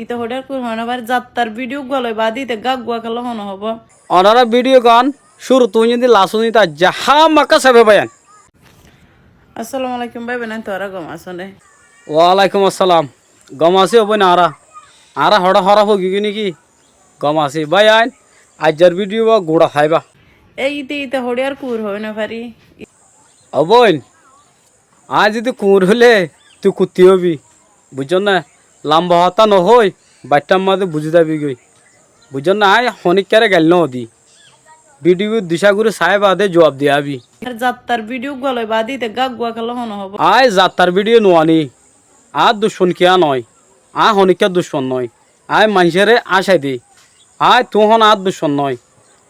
ইতে হোটেল কুর হয় না বার যাত্রার ভিডিও গলয় বাদি তে গা গুয়া খেলা হন হব অনারা ভিডিও গান শুরু তুই যদি লাসুনি তা যাহা মাকা সাবে বায়ান। আসসালামু আলাইকুম ভাই বেনাই তোরা গম আসনে ওয়ালাইকুম আসসালাম। গম আছে হবো না আরা হড়া হরা ভোগি নাকি গম আছে ভাই আইন আজ্জার ভিডিও বা গোড়া খাইবা এই ইতে হোটেল কুর হয় না পারি অবইন আজ যদি কুঁর হলে তুই কুত্তি হবি বুঝছ না লম্বা হতা নহই বাচ্চার মাঝে বুঝে যাবি গই বুঝছ না আয় হনিকারে গেল নদী ভিডিও দিশা করে সাহেব আদে জবাব দিয়াবি যাত্রার ভিডিও গলয় বাদি তে গা গুয়া খেলা হন হব আয় যাত্রার ভিডিও নোয়ানি আর দুশ্মন কিয়া নয় আয় হনিকার দুশ্মন নয় আয় মানুষের আশাই দে আয় তোহন আর দুশ্মন নয়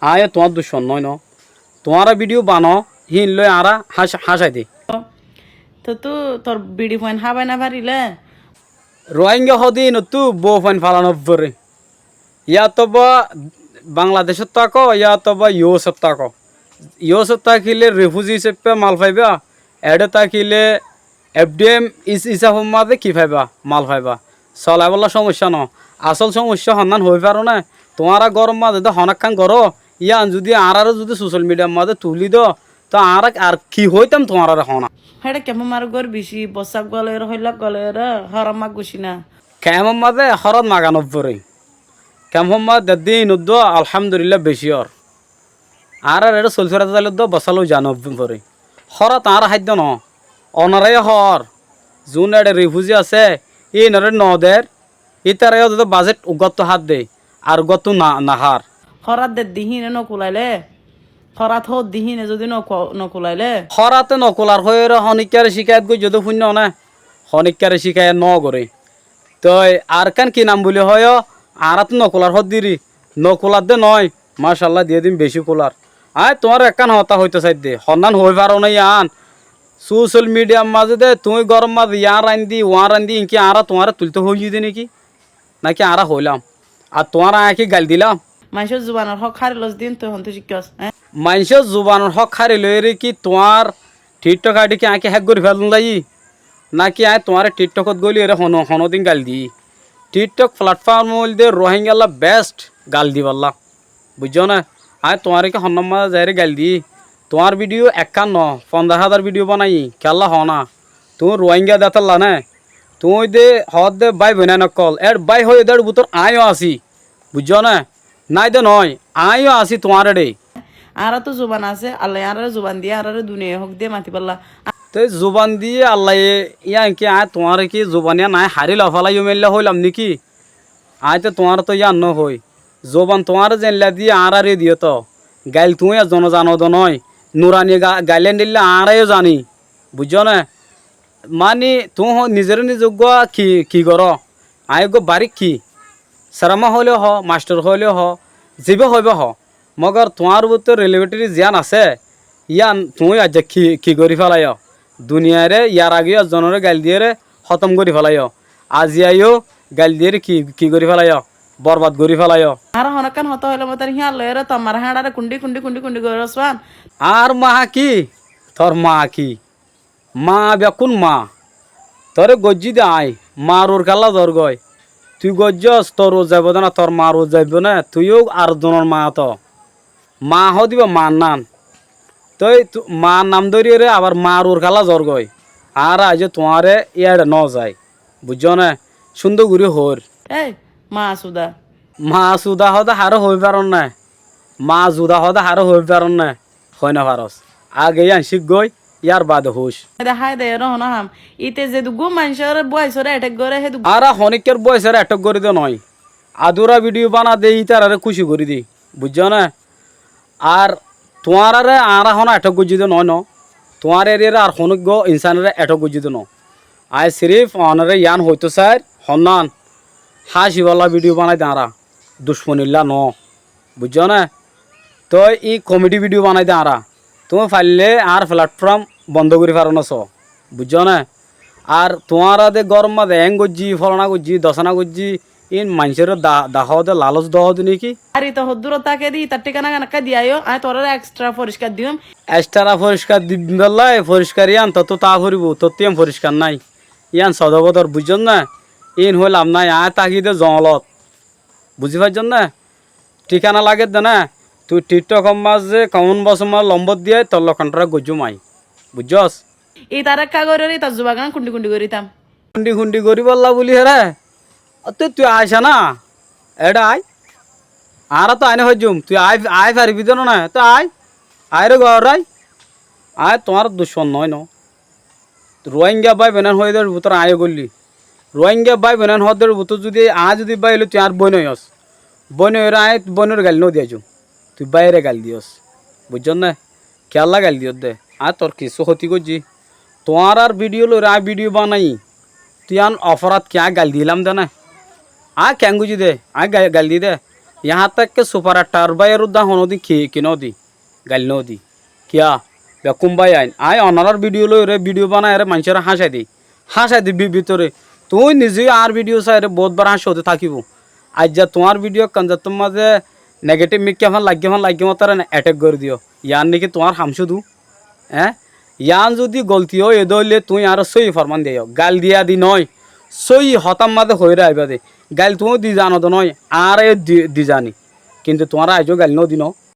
আয় তোমার দুশ্মন নয় ন তোমারা ভিডিও বানো হিন লয় আরা হাসাই দে তো তোর বিড়ি পয়েন্ট হাবাই না পারিলে রোহিঙ্গা হদিন তু বউ ফাইন ফালানো পরে ইয়া তো বা বাংলাদেশত তাকো ইয়া তো বা ইউএসত তাকো ইউএসত তাকিলে রেফিউজি হিসেবে মাল পাইবা এডে তাকিলে এফডিএম হিসাব মাঝে কি পাইবা মাল পাইবা চলাই বলা সমস্যা ন আসল সমস্যা সন্ধান হয়ে পারো না তোমারা গরম মাঝে তো হনাক খান করো ইয়ান যদি আর যদি সোশ্যাল মিডিয়ার মাঝে তুলি দো তো আর কি হইতাম তোমার হনা হেডে কেমন মার গর বেশি বসাক গলের হইলা গলের হরাম মাগ গুছি না কেমন মাঝে হরত মাগানো পরে কেমন মাঝে দিন উদ্দ আলহামদুলিল্লাহ বেশি আর এটা চলছে চাইলে তো বসালো জানো পরে হরত আর খাদ্য ন অনারে হর যোন এডে রিফিউজি আছে ই নরে নদের ইতারে বাজেট উগত হাত দে আর উগত নাহার হরাত দে দিহিনে নকুলাইলে হরাত হো দিহিনে যদি নকুলাইলে হরাতে নকলার হয়ে হনিকারে শিকায়ত গই যদি শূন্য না হনিকারে শিকায়ত ন করে তই আর কান কি নাম বলি হয় আর তো নকলার হত দিরি নকলার দে নয় মাশাল্লাহ দিয়ে দিম বেশি কোলার আয় তোমার একান হতা হইতে চাই দে সন্ধান হয়ে পারো না ইয়ান সোশ্যাল মিডিয়ার মাঝে দে তুই গরম মাঝে ইয়ার রান্ধি ওয়ার রান্ধি ইনকি আরা তোমার তুলতে হয়ে যেতে নাকি নাকি আরা হইলাম আর তোমার আয় গাল দিলাম মানুষের জুবানের হক হারি লস দিন তুই হন্তু শিক্ষস হ্যাঁ মানুষের জুবানের হক হারি লই কি তোমার টিকটক আইডি কি আঁকে হ্যাক করে ফেলুন লাই নাকি আয় তোমার টিকটকত গলি এর হনদিন গাল দি টিকটক প্ল্যাটফর্ম মধ্যে রোহিঙ্গাল্লা বেস্ট গাল দি পারলা বুঝছো না আয় তোমার কি হন্নম্মা যাই গাল দি তোমার ভিডিও 51,000 ভিডিও বানাই খেলা হনা তুমি রোহিঙ্গা দেতাল্লা না তুই দে হদ দে বাই বনাই নকল এর বাই হয়ে দেড় বুতর আয়ও আসি বুঝছো না নাই দে নয় আয়ও আসি তোমার ডে আরা তো জুবান আছে আল্লাহ আর জুবান দিয়ে আর দুনিয়া হক দিয়ে মাতি পারলা তো জুবান দিয়ে আল্লাহ ইয়া কি আয় তোমার কি জুবানিয়া নাই হারি লফালাই মেললে হইলাম নাকি আয় তো তোমার তো ইয়া ন হই জোবান তোমার জেনলা দিয়ে আরে দিয়ে তো গাইল তুই আর জানো তো নয় নুরানি গাইলেন দিলে আরাইও জানি বুঝছো না মানে তুই নিজের যোগ্য কি কর আয় গো বারিক কি সারামা হলেও হ মাস্টার হলেও হ যিবে হইব হ মগর তোমার বুতে রিলেভেটরি জ্ঞান আছে ইয়ান তুই আজ কি করি ফেলাই দুনিয়ারে ইয়ার আগে জনরে গাইল দিয়ে খতম করি ফেলাই আজি আইও গাইল দিয়ে কি করি ফেলাই বরবাদ করি ফেলাই আর হনকান হত হইলে মতার হিয়া লয়ের তোমার হাড়ারে কুন্ডি কুন্ডি কুন্ডি কুন্ডি করে সোয়ান আর মা কি তোর মা কি মা বেকুন মা তোরে গজ্জি দে আয় মা রোর কাল্লা দর গয় তুই গজ্জস তোর রোজ যাইব না তোর মা রোজ যাইব না তুইও আর জনের মা তো মা হ দিব মার নাম তই মার নাম ধরিয়ে রে আবার মা রোর কাল্লা জ্বর গয় আর আজ তোমারে ইয়ার ন যায় বুঝছো না সুন্দর ঘুরে হর এই মা সুদা মা সুদা হদা হারো হই পারন না মা জুদা হদা হারো হই পারন না হয় না পারস আগে আনসিক গই ইয়ার বাদে হুশ দেখাই দে রহন হাম ইতে যে দুগু মানুষের বয়সরে অ্যাটাক করে হে আর হনিকের বয়সের অ্যাটক করে দে নয় আদুরা ভিডিও বানা দে ইতার আরে খুশি করে দি বুঝছো না আর তোমার আরে আর হন অ্যাটক গুজি দে নয় ন তোমার এরিয়ার আর হনক ইনসানের অ্যাটক গুজি দে ন আয় সিরিফ অনারে ইয়ান হইতো স্যার হন্নান হাসিওয়ালা ভিডিও বানাই দাঁড়া দুশ্মনিল্লা ন বুঝছো না তো ই কমেডি ভিডিও বানাই দাঁড়া তুমি ফাইলে আর প্ল্যাটফর্ম বন্ধ করে পারো না বুঝছো না আর তোমার আদে গরম মাদে এং গজ্জি ফলনা গজ্জি দশনা গজ্জি ইন মানুষের দাহ দে লালচ দহ দে নাকি আর ইতো হদ্দুর তাকে দি তার ঠিকানা কানাকা দিয়াইও আয় তোর এক্সট্রা পরিষ্কার দিম এক্সট্রা পরিষ্কার দিবেলাই পরিষ্কার ইয়ান তত তা ভরিব তত পরিষ্কার নাই ইয়ান সদবদর বুঝছেন না ইন হইলাম নাই আয় তাকিদে জঙ্গলত বুঝি পাইছন না ঠিকানা লাগে দে না তুই টিকটক মাঝে কমন বস লম্বর দিয়ে তোর লক্ষণটা গজু মাই বুঝছস ই তার একা করে তার জুবাগান কুন্ডি কুন্ডি করিতাম খুন্ডি খুন্ডি করি বললা বলি হেরে তুই তুই আইসা না এটা আয় আর তো আইনে হয়ে জুম তুই আয় আয় পারবি তো না তো আয় রে ঘর আয় তোমার দুশ্মন নয় ন রোহিঙ্গা বাই বেনান হয়ে দেড় বুতর আয় করলি রোহিঙ্গা বাই বেনান হওয়ার দেড় বুতর যদি যদি বাই এলো তুই আর বই নইস বই নই আয় বইনের গালি ন দিয়েছু তুই বাইরে গাল দিয়স বুঝছ না খেয়াল্লা গাল দিয়স দে আর তোর কিছু ক্ষতি করছি তোমার আর ভিডিও লো আয় ভিডিও বানাই তুই আন অপরাধ क्या गाल दिलाम दे ना आ कैंगुजी दे आ गाल दी दे यहाँ तक के सुपर अट्टार बाई रुद्दा होनो दी किनो दी गाल नो दी क्या बेकुम्बाई आइन आय अनार वीडियो लो रे वीडियो बना रे मानसरा हासा दी ভিতরে তুই নিজে আর ভিডিও চাই রে বহুত বার হাসতে থাকিব আজ যা তোমার ভিডিও কনজা তোমার যে নেগেটিভ মিক্কে ফান লাগে মতারে অ্যাটাক করে দিও ইয়ার নাকি তোমার হামসু দু হ্যাঁ ইয়ান যদি গলতি হয় এদলে তুই আর সই ফরমান দিও গাল দিয়া দি নয় সই হতাম মাঝে হয়ে আইবা দে গাল তুমিও দি জানো তো নয় আর দি জানি কিন্তু তোমার আজও গাল ন দিন